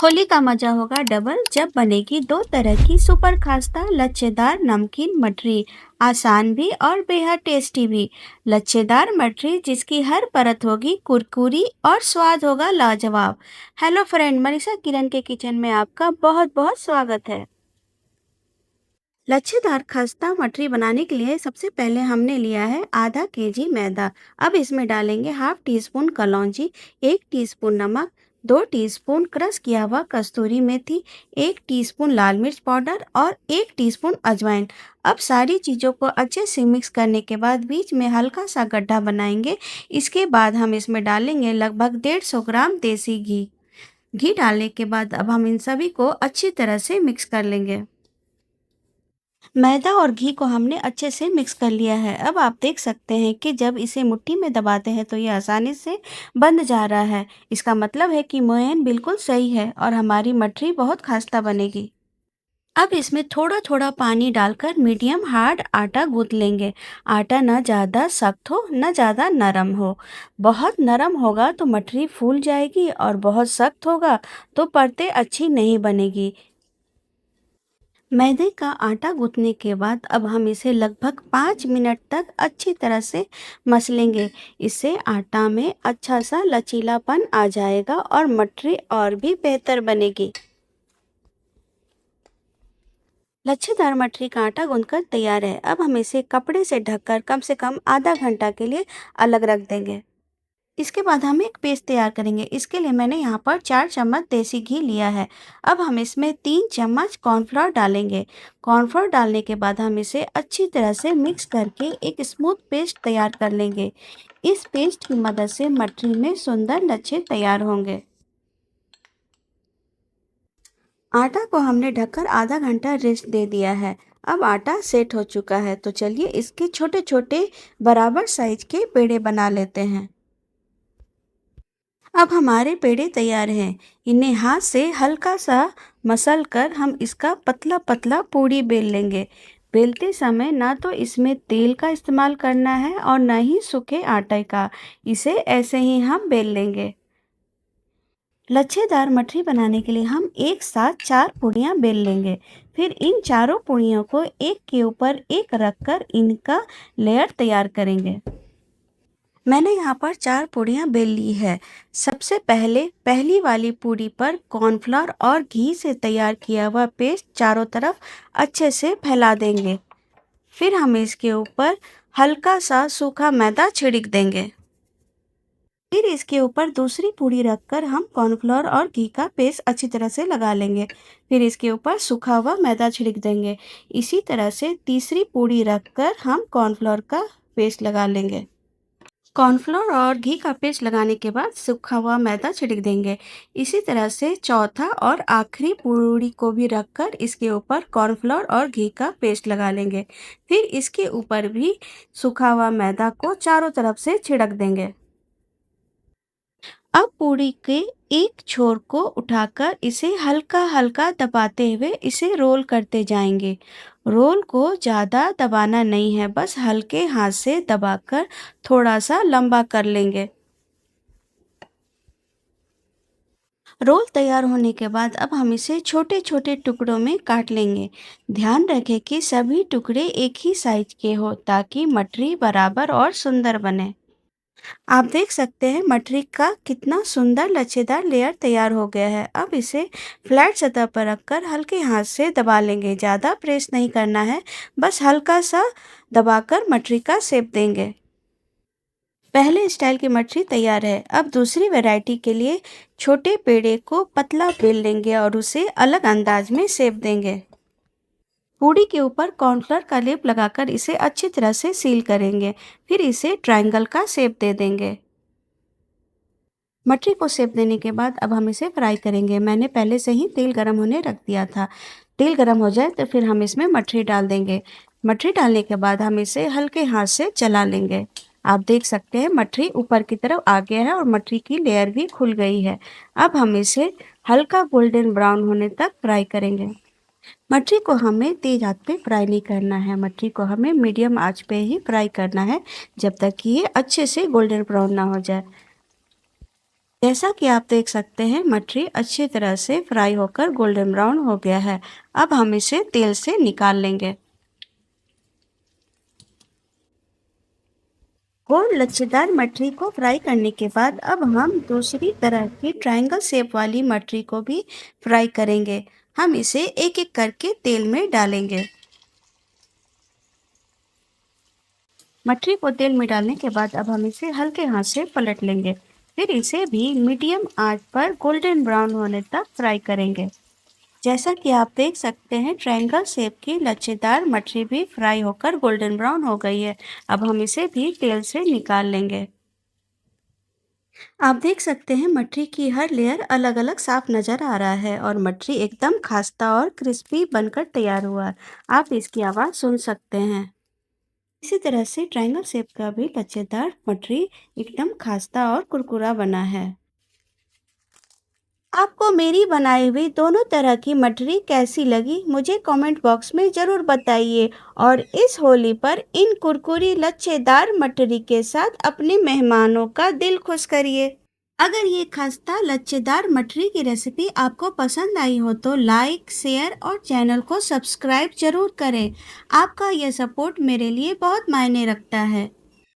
होली का मजा होगा डबल जब बनेगी दो तरह की सुपर खास्ता लच्छेदार नमकीन मठरी। आसान भी और बेहद टेस्टी भी। लच्छेदार मठरी जिसकी हर परत होगी कुरकुरी और स्वाद होगा लाजवाब। हेलो फ्रेंड, मनीषा किरण के किचन में आपका बहुत बहुत स्वागत है। लच्छेदार खस्ता मठरी बनाने के लिए सबसे पहले हमने लिया है आधा केजी मैदा। अब इसमें डालेंगे हाफ टी स्पून कलौंजी, 1 टीस्पून नमक, 2 टीस्पून क्रश किया हुआ कस्तूरी मेथी, 1 टीस्पून लाल मिर्च पाउडर और 1 टीस्पून अजवाइन। अब सारी चीज़ों को अच्छे से मिक्स करने के बाद बीच में हल्का सा गड्ढा बनाएंगे। इसके बाद हम इसमें डालेंगे लगभग 150 ग्राम देसी घी। घी डालने के बाद अब हम इन सभी को अच्छी तरह से मिक्स कर लेंगे। मैदा और घी को हमने अच्छे से मिक्स कर लिया है। अब आप देख सकते हैं कि जब इसे मुट्ठी में दबाते हैं तो ये आसानी से बंध जा रहा है। इसका मतलब है कि मोयन बिल्कुल सही है और हमारी मठरी बहुत खास्ता बनेगी। अब इसमें थोड़ा थोड़ा पानी डालकर मीडियम हार्ड आटा गूंथ लेंगे। आटा न ज़्यादा सख्त हो न ज़्यादा नरम हो। बहुत नरम होगा तो मठरी फूल जाएगी और बहुत सख्त होगा तो परतें अच्छी नहीं बनेगी। मैदे का आटा गूंथने के बाद अब हम इसे लगभग 5 मिनट तक अच्छी तरह से मसलेंगे। इससे आटा में अच्छा सा लचीलापन आ जाएगा और मठरी और भी बेहतर बनेगी। लच्छेदार मठरी का आटा गूंथकर तैयार है। अब हम इसे कपड़े से ढककर कम से कम आधा घंटा के लिए अलग रख देंगे। इसके बाद हम एक पेस्ट तैयार करेंगे। इसके लिए मैंने यहाँ पर 4 चम्मच देसी घी लिया है। अब हम इसमें 3 चम्मच कॉर्नफ्लोर डालेंगे। कॉर्नफ्लोर डालने के बाद हम इसे अच्छी तरह से मिक्स करके एक स्मूथ पेस्ट तैयार कर लेंगे। इस पेस्ट की मदद से मठरी में सुंदर लच्छे तैयार होंगे। आटा को हमने ढककर आधा घंटा रेस्ट दे दिया है। अब आटा सेट हो चुका है तो चलिए इसके छोटे छोटे बराबर साइज के पेड़े बना लेते हैं। अब हमारे पेड़े तैयार हैं। इन्हें हाथ से हल्का सा मसल कर हम इसका पतला पतला पूड़ी बेल लेंगे। बेलते समय ना तो इसमें तेल का इस्तेमाल करना है और ना ही सूखे आटे का। इसे ऐसे ही हम बेल लेंगे। लच्छेदार मठरी बनाने के लिए हम एक साथ 4 पूड़ियाँ बेल लेंगे। फिर इन चारों पूड़ियों को एक के ऊपर एक रखकर इनका लेयर तैयार करेंगे। मैंने यहाँ पर 4 पूड़ियाँ बेल ली है। सबसे पहले पहली वाली पूड़ी पर कॉर्नफ्लोर और घी से तैयार किया हुआ पेस्ट चारों तरफ अच्छे से फैला देंगे। फिर हम इसके ऊपर हल्का सा सूखा मैदा छिड़क देंगे। फिर इसके ऊपर दूसरी पूड़ी रखकर हम कॉर्नफ्लोर और घी का पेस्ट अच्छी तरह से लगा लेंगे। फिर इसके ऊपर सूखा हुआ मैदा छिड़क देंगे। इसी तरह से तीसरी पूड़ी रखकर हम कॉर्नफ्लोर का पेस्ट लगा लेंगे। कॉर्नफ्लोर और घी का पेस्ट लगाने के बाद सूखा हुआ मैदा छिड़क देंगे। इसी तरह से चौथा और आखिरी पूड़ी को भी रखकर इसके ऊपर कॉर्नफ्लोर और घी का पेस्ट लगा लेंगे। फिर इसके ऊपर भी सूखा हुआ मैदा को चारों तरफ से छिड़क देंगे। अब पूड़ी के एक छोर को उठाकर इसे हल्का हल्का दबाते हुए इसे रोल करते जाएंगे। रोल को ज़्यादा दबाना नहीं है, बस हल्के हाथ से दबाकर थोड़ा सा लंबा कर लेंगे। रोल तैयार होने के बाद अब हम इसे छोटे छोटे टुकड़ों में काट लेंगे। ध्यान रखें कि सभी टुकड़े एक ही साइज के हो ताकि मठरी बराबर और सुंदर बने। आप देख सकते हैं मठरी का कितना सुंदर लच्छेदार लेयर तैयार हो गया है। अब इसे फ्लैट सतह पर रखकर हल्के हाथ से दबा लेंगे। ज़्यादा प्रेस नहीं करना है, बस हल्का सा दबाकर मठरी का शेप देंगे। पहले स्टाइल की मठरी तैयार है। अब दूसरी वैरायटी के लिए छोटे पेड़े को पतला बेल लेंगे और उसे अलग अंदाज में शेप देंगे। पूड़ी के ऊपर कॉर्नफ्लोर का लेप लगाकर इसे अच्छी तरह से सील करेंगे। फिर इसे ट्रायंगल का शेप दे देंगे। मटरी को शेप देने के बाद अब हम इसे फ्राई करेंगे। मैंने पहले से ही तेल गरम होने रख दिया था। तेल गरम हो जाए तो फिर हम इसमें मठरी डाल देंगे। मठरी डालने के बाद हम इसे हल्के हाथ से चला लेंगे। आप देख सकते हैं मठरी ऊपर की तरफ आ गया है और मठरी की लेयर भी खुल गई है। अब हम इसे हल्का गोल्डन ब्राउन होने तक फ्राई करेंगे। मठरी को हमें तेज आंच पे फ्राई नहीं करना है। मठरी को हमें मीडियम आंच पे ही फ्राई करना है जब तक कि ये अच्छे से गोल्डन ब्राउन ना हो जाए। जैसा कि आप देख सकते हैं मटरी अच्छी तरह से फ्राई होकर गोल्डन ब्राउन हो गया है। अब हम इसे तेल से निकाल लेंगे। गोल लच्छेदार मटरी को फ्राई करने के बाद अब हम दूसरी तरह की ट्रायंगल शेप वाली मटरी को भी फ्राई करेंगे। हम इसे एक एक करके तेल में डालेंगे। मटरी को तेल में डालने के बाद अब हम इसे हल्के हाथ से पलट लेंगे। फिर इसे भी मीडियम आंच पर गोल्डन ब्राउन होने तक फ्राई करेंगे। जैसा कि आप देख सकते हैं ट्रायंगल शेप की लच्छेदार मटरी भी फ्राई होकर गोल्डन ब्राउन हो गई है। अब हम इसे भी तेल से निकाल लेंगे। आप देख सकते हैं मटरी की हर लेयर अलग-अलग साफ नजर आ रहा है और मटरी एकदम खस्ता और क्रिस्पी बनकर तैयार हुआ है। आप इसकी आवाज़ सुन सकते हैं। इसी तरह से ट्रायंगल शेप का भी लच्छेदार मटरी एकदम खस्ता और कुरकुरा बना है। आपको मेरी बनाई हुई दोनों तरह की मठरी कैसी लगी मुझे कमेंट बॉक्स में ज़रूर बताइए और इस होली पर इन कुरकुरी लच्छेदार मठरी के साथ अपने मेहमानों का दिल खुश करिए। अगर ये खस्ता लच्छेदार मठरी की रेसिपी आपको पसंद आई हो तो लाइक, शेयर और चैनल को सब्सक्राइब जरूर करें। आपका यह सपोर्ट मेरे लिए बहुत मायने रखता है।